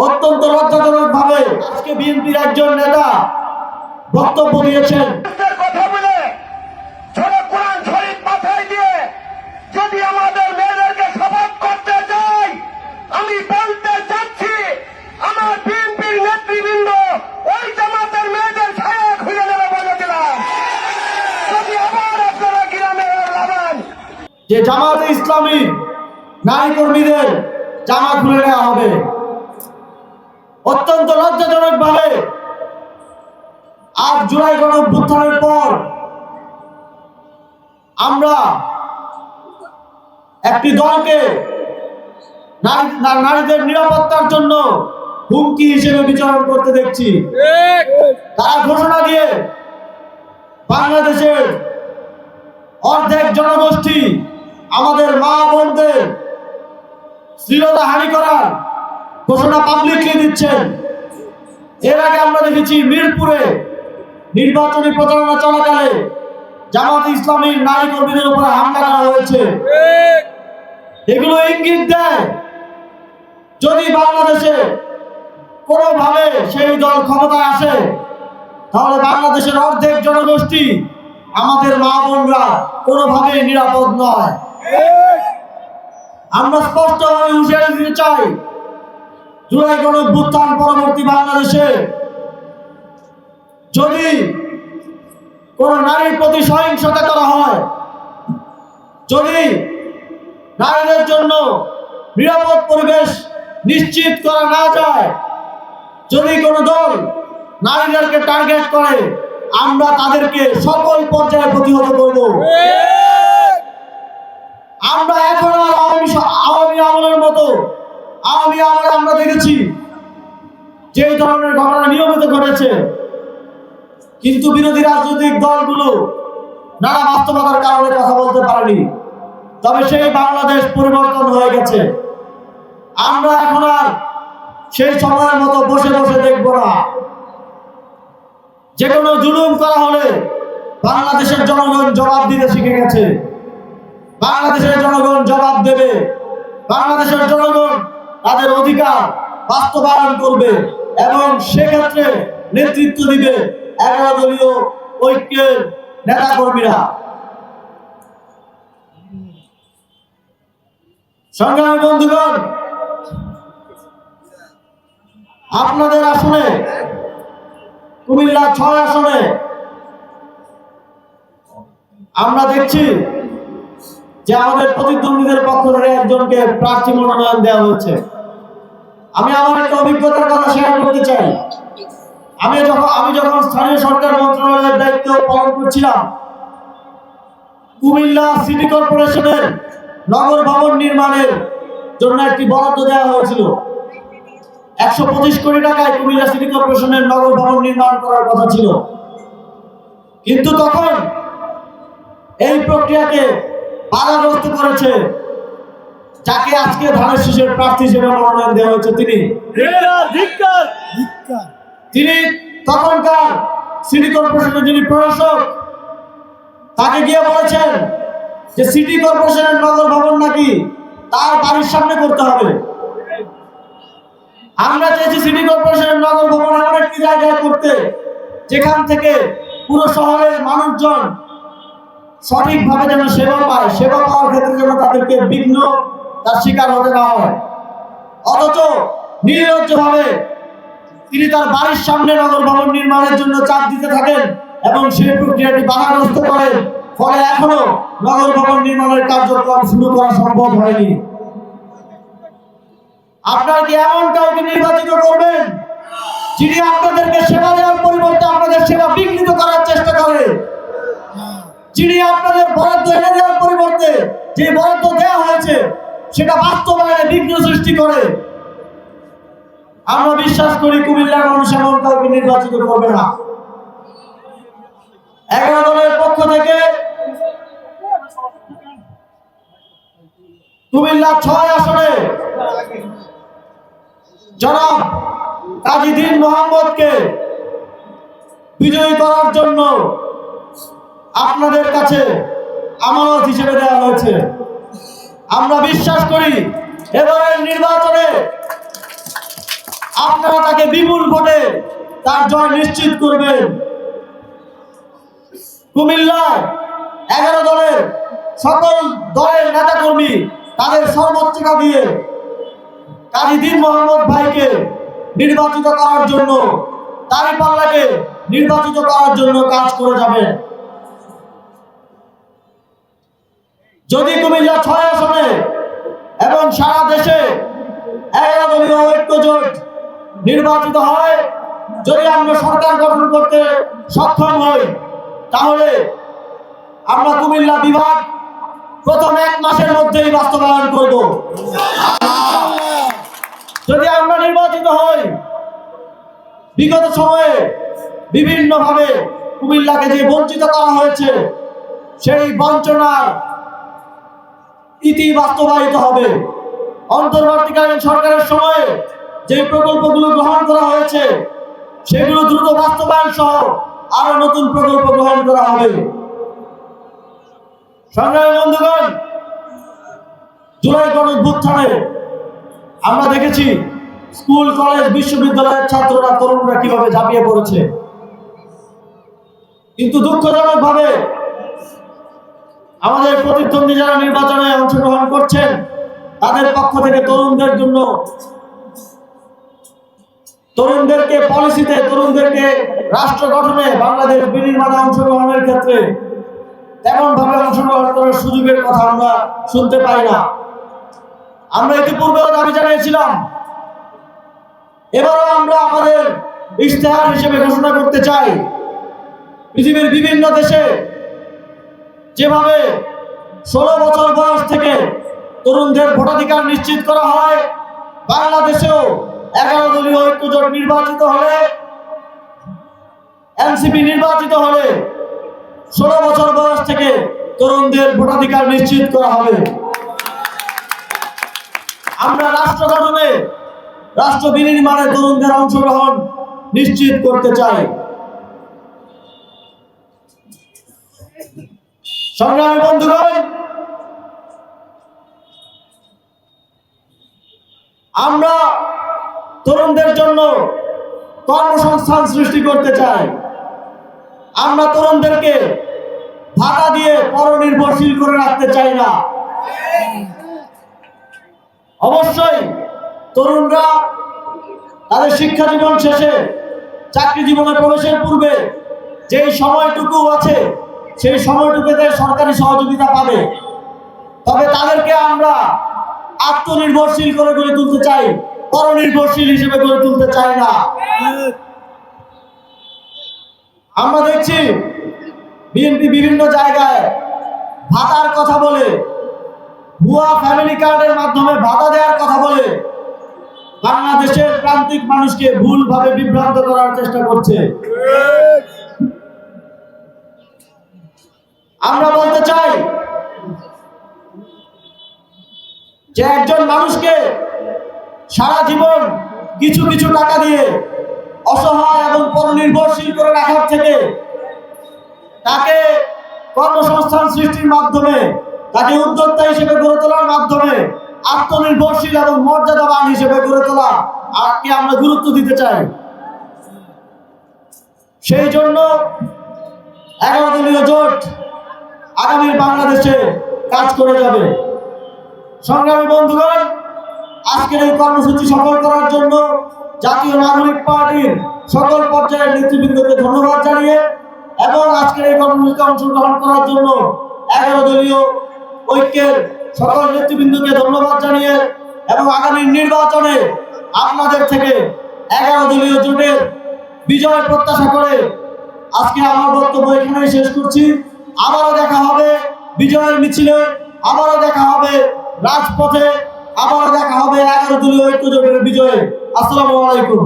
অত্যন্ত লজ্জাজনক ভাবে আজকে বিএনপির একজন নেতা বক্তব্য দিয়েছেন। কথা বলে কোরআন শরীফ মাথায় দিয়ে যদি আমাদের মেয়েদেরকে শপথ করতে চাই, আমি বলতে চাচ্ছি আমার বিএনপির নেতৃবৃন্দ ওই জামাতের মেয়েদের ছায়া খুলে দেবে বলে দিলাম। যদি আবার আপনারা গ্রামে লাগান যে জামাতে ইসলামী নারী কর্মীদের জামা খুলে নেওয়া হবে, অত্যন্ত লজ্জাজনক ভাবে ৮ জুলাই গণঅভ্যুত্থানের পর আমরা একটি দলকে নারীদের নিরাপত্তার জন্য হুমকি হিসেবে বিচরণ করতে দেখছি। তারা ঘোষণা দিয়ে বাংলাদেশের অর্ধেক জনগোষ্ঠী আমাদের মা বোনদের শ্লীলতাহানি করার ঘোষণা পাবলিকলি দিচ্ছেন। এর আগে আমরা দেখেছি মিরপুরে নির্বাচনী প্রচারণা চলাকালে জামাত ইসলামীর নারী কর্মীদের উপরে হামলা করা হয়েছে। এগুলো ইঙ্গিত দেয় যদি বাংলাদেশে কোনোভাবে সেই দল ক্ষমতায় আসে, তাহলে বাংলাদেশের অর্ধেক জনগোষ্ঠী আমাদের মা বোনরা কোনোভাবেই নিরাপদ নয়। আমরা স্পষ্টভাবে হুঁশিয়ারি দিতে চাই, জুলাই গণঅভ্যুত্থান পরবর্তী বাংলাদেশে যদি কোন নারীর প্রতি সহিংসতা করা হয়, যদি নারীদের জন্য নিরাপদ পরিবেশ নিশ্চিত করা না যায়, যদি কোনো দল নারীদেরকে টার্গেট করে, আমরা তাদেরকে সকল পর্যায়ে প্রতিহত করব। আমরা এখন আর আওয়ামী আমলের মতো আওয়ামী আমলে আমরা দেখেছি যে ধরনের ঘটনা নিয়মিত ঘটেছে, কিন্তু বিরোধী রাজনৈতিক দলগুলো নানা বাস্তবতার কারণে কথা বলতে পারেনি। তবে সেই বাংলাদেশ পরিবর্তন হয়ে গেছে। আমরা এখন আর সেই সময়ের মতো বসে বসে দেখব না। যে কোনো জুলুম করা হলে বাংলাদেশের জনগণ জবাব দিতে শিখে গেছে। বাংলাদেশের জনগণ জবাব দেবে। বাংলাদেশের জনগণ তাদের অধিকার বাস্তবায়ন করবে এবং সেক্ষেত্রে নেতৃত্ব দিবে 11 দলীয় ঐক্যের নেতা কর্মীরা। সংগ্রামী বন্ধুগণ, আপনাদের আসনে কুমিল্লা 6 আসনে আমরা দেখছি যে আমাদের প্রতিদ্বন্দ্বীদের পক্ষ থেকে একজনকে প্রার্থী মনোনয়ন দেওয়া হয়েছে। আমি আমার একটা অভিজ্ঞতার কথা শেয়ার করতে চাই। আমি যখন স্থানীয় সরকার মন্ত্রণালয়ের দায়িত্ব পালন করছিলাম, কুমিল্লা সিটি কর্পোরেশনের নগর ভবন নির্মাণের জন্য একটি বরাদ্দ দেওয়া হয়েছিল। 125 কোটি টাকায় কুমিল্লা সিটি কর্পোরেশনের নগর ভবন নির্মাণ করার কথা ছিল। কিন্তু তখন এই প্রক্রিয়াকে বাধাগ্রস্ত করেছে যাকে আজকে ধানের শীষের প্রার্থী হিসেবে মনোনয়ন দেওয়া হয়েছে তিনি তখনকার সিটি কর্পোরেশনের যিনি প্রশাসক, তাকে গিয়ে বলেছেন যে সিটি কর্পোরেশনের নগর ভবন নাকি তার বাড়ির সামনে করতে হবে। আমরা চেয়েছি সিটি কর্পোরেশনের নগর ভবন এমন একটি জায়গায় করতে যেখান থেকে পুরো শহরের মানুষজন সঠিকভাবে যেন সেবা পায়, সেবা পাওয়ার ক্ষেত্রে যেন তাদেরকে বিঘ্ন তার শিকার হতে না হয়। অথচ নির্লজ্জভাবে তিনি তার বাড়ির সামনে নগর ভবন নির্মাণের জন্য চাপ দিতে থাকেন এবং সেই প্রক্রিয়াটি বাধাগ্রস্ত করেন। ফলে এখনো নগর ভবন নির্মাণের কার্যক্রম শুরু করা সম্ভব হয়নি। আপনারা কি এমন কাউকে নির্বাচিত করবেন যিনি আপনাদেরকে সেবা দেওয়ার পরিবর্তে আপনাদের সেবা বিঘ্নিত করার চেষ্টা করে, যিনি আপনাদের বরাদ্দ এনে দেওয়ার পরিবর্তে যে বরাদ্দ দেওয়া হয়েছে সেটা বাস্তবায়নে বিঘ্ন সৃষ্টি করে? আমরা বিশ্বাস করি কুমিল্লার মানুষ এমন কাউকে নির্বাচিত করবে না। 11 দলের পক্ষ থেকে কুমিল্লা 6 আসনে জনাব কাজী দীন মোহাম্মদকে বিজয়ী করার জন্য আপনাদের কাছে আমানত হিসেবে দেওয়া হয়েছে। আমরা বিশ্বাস করি এবারের নির্বাচনে আপনারা তাকে বিপুল ভোটে তার জয় নিশ্চিত করবেন। কুমিল্লায় 11 দলের সকল দলের নেতাকর্মী তাদের সর্বোচ্চতা দিয়ে কাজী দীন মোহাম্মদ ভাইকে নির্বাচিত করার জন্য, দাঁড়িপাল্লাকে নির্বাচিত করার জন্য কাজ করে যাবেন। যদি কুমিল্লা 6 আসনে এবং সারা দেশে 11 দলীয় ঐক্য জোট নির্বাচিত হয়, যদি আমরা সরকার গঠন করতে সক্ষম হই, তাহলে আমরা কুমিল্লা বিভাগ প্রথম 1 মাসের মধ্যেই বাস্তবায়ন করব। যদি আমরা নির্বাচিত হই, বিগত সময়ে বিভিন্নভাবে কুমিল্লাকে যে বঞ্চিত করা হয়েছে, সেই বঞ্চনার ইতি বাস্তবায়িত হবে। অন্তর্বর্তীকালীন সরকারের সময়ে যে প্রকল্পগুলো গ্রহণ করা হয়েছে, সেগুলো দ্রুত বাস্তবায়ন সহ আরো নতুন প্রকল্প গ্রহণ করা হবে। সংগ্রামী বন্ধুগণ, জুলাই গণঅভ্যুত্থানে আমরা দেখেছি স্কুল, কলেজ, বিশ্ববিদ্যালয়ের ছাত্ররা, তরুণরা কিভাবে ঝাঁপিয়ে পড়েছে। কিন্তু দুঃখজনকভাবে আমাদের প্রতিদ্বন্দ্বী যারা নির্বাচনে অংশগ্রহণ করছেন, তাদের পক্ষ থেকে তরুণদেরকে পলিসিতে, তরুণদেরকে রাষ্ট্র গঠনে, বাংলাদেশ বিনির্মাণে অংশগ্রহণের ক্ষেত্রে তেমন ভাবে অংশগ্রহণ করার সুযোগের কথা আমরা শুনতে পাই না। আমরা ইতিপূর্বেও দাবি জানিয়েছিলাম, এবারও আমরা আমাদের ইশতেহার হিসেবে ঘোষণা করতে চাই, পৃথিবীর বিভিন্ন দেশে যেভাবে 16 বছর বয়স থেকে তরুণদের ভোটাধিকার নিশ্চিত করা হয়, বাংলাদেশেও 11 দলীয় ঐক্যজোট নির্বাচিত হলে, এনসিপি নির্বাচিত হলে 16 বছর বয়স থেকে তরুণদের ভোটাধিকার নিশ্চিত করা হবে। আমরা রাষ্ট্র গঠনে, রাষ্ট্র বিনির্মাণে তরুণদের অংশগ্রহণ নিশ্চিত করতে চাই। সংগ্রামী বন্ধুগণ, আমরা তরুণদের জন্য কর্মসংস্থান সৃষ্টি করতে চাই। আমরা তরুণদেরকে ভাতা দিয়ে পরনির্ভরশীল করে রাখতে চাই না। অবশ্যই তরুণরা তাদের শিক্ষা জীবন শেষে চাকরি জীবনে প্রবেশের পূর্বে যেই সময়টুকু আছে, সেই সময়টুকুতে সরকারি সহযোগিতা পাবে। তবে তাদেরকে আমরা আত্মনির্ভরশীল করে গড়ে তুলতে চাই, পরনির্ভরশীল হিসেবে গড়ে তুলতে চাই না। আমরা দেখছি বিএনপি বিভিন্ন জায়গায় ভাতার কথা বলে, ভুয়া ফ্যামিলি কার্ডের মাধ্যমে ভাতা দেওয়ার কথা বলে বাংলাদেশের প্রান্তিক মানুষকে ভুলভাবে বিভ্রান্ত করার চেষ্টা করছে। আমরা বলতে চাই যে একজন মানুষকে সারা জীবন কিছু কিছু টাকা দিয়ে অসহায় এবং পরনির্ভরশীল করে রাখার থেকে তাকে কর্মসংস্থান সৃষ্টির মাধ্যমে, তাকে উদ্যোক্তা হিসেবে গড়ে তোলার মাধ্যমে আত্মনির্ভরশীল এবং মর্যাদাবান হিসেবে গড়ে তোলা আজকে আমরা গুরুত্ব দিতে চাই। সেই জন্য 11 দলীয় জোট আগামী বাংলাদেশে কাজ করে যাবে। সংগ্রামী বন্ধুগণ, আজকের এই কর্মসূচি সফল করার জন্য জাতীয় নাগরিক পার্টির সকল পর্যায়ের নেতৃবৃন্দকে ধন্যবাদ জানিয়ে এবং আজকের এই কর্মসূচিতে অংশগ্রহণ করার জন্য 11 দলীয় ঐক্যের সকল নেতৃবৃন্দকে ধন্যবাদ জানিয়ে এবং আগামী নির্বাচনে আপনাদের থেকে 11 দলীয় জোটের বিজয় প্রত্যাশা করে আজকে আমার বক্তব্য এখানেই শেষ করছি। আবারও দেখা হবে বিজয়ের মিছিলে, আবারও দেখা হবে রাজপথে, আবারও দেখা হবে 11 দলীয় ঐক্য জোটের বিজয়ে। আসসালামু আলাইকুম।